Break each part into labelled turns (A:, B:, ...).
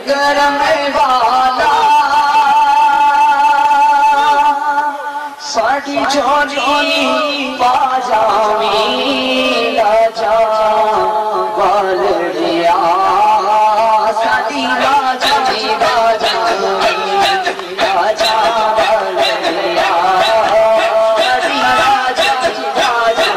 A: کرم والا ساڑی جھولی پاجامی لاجا والڑیا ساڑی لاجا لاجا لاجا والڑیا ساڑی لاجا لاجا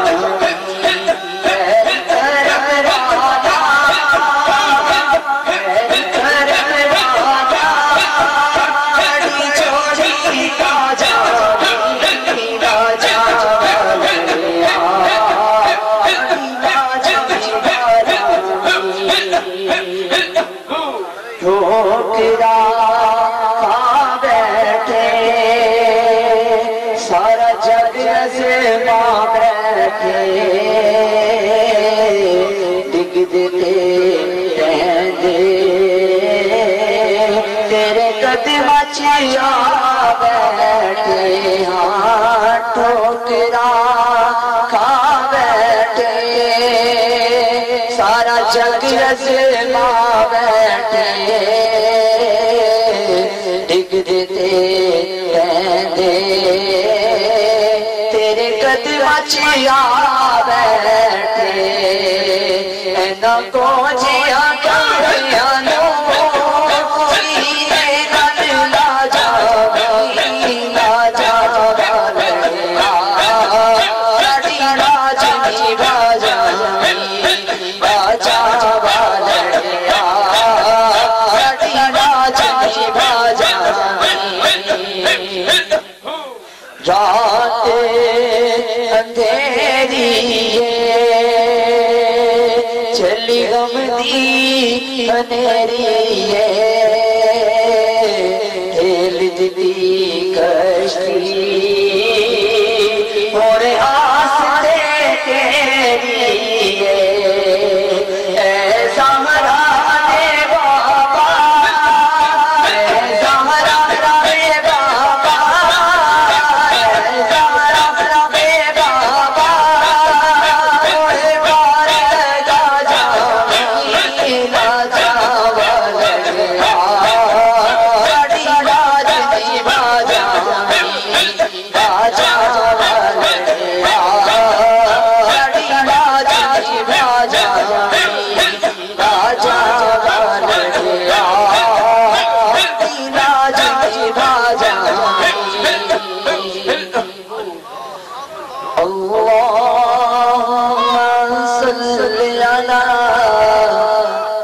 A: سارا جگ عزما بیٹھے ڈگ دیتے رہندے تیرے قدم چیا بیٹھے ہاں ٹھوکرا کھا بیٹھے سارا جگ عزما بیٹھے ڈگ دیتے رہندے تیرے قدم چیا بیٹھے اینا کو جیا کریاں نو سینے نال لاجا والڑیا ساڑی لاجا باجا والڑیا ساڑی لاجا باجا رات اندھیری چلی غم دی انھیری ڈھیل دی کشتی اور آستے تیری اے زہرا نے بابا اے زہرا نے بابا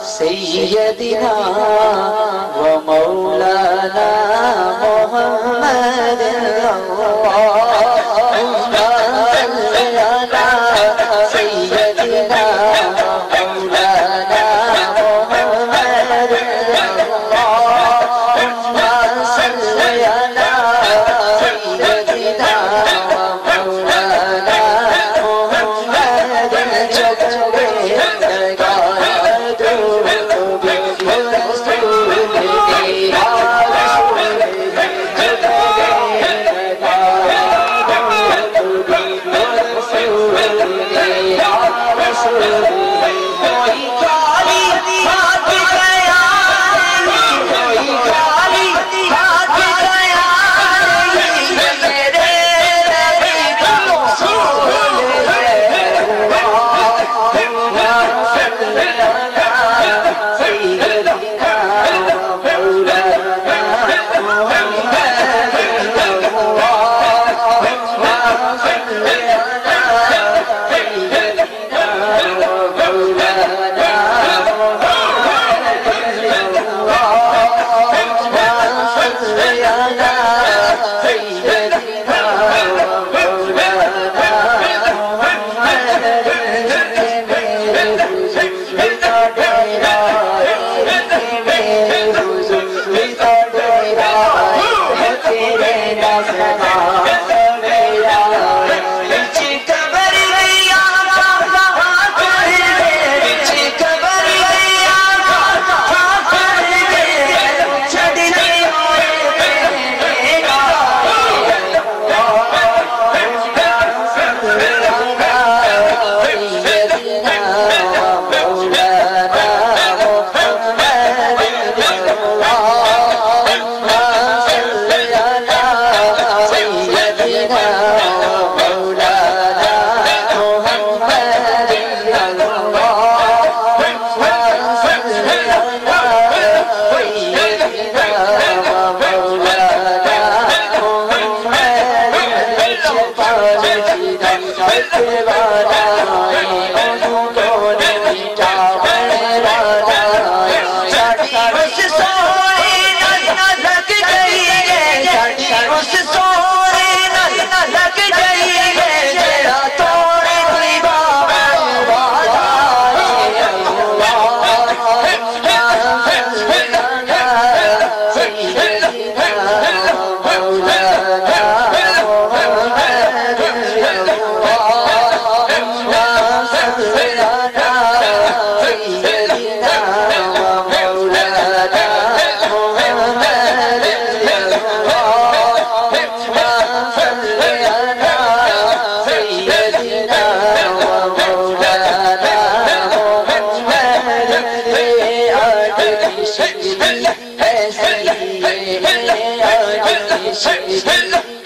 A: سیدنا و مولانا محمد اللہم صلی علی سیدنا و مولانا محمد اللہم صلی علی سیدنا و مولانا محمد جگوے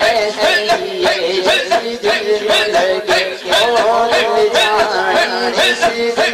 A: دل لگے اور جان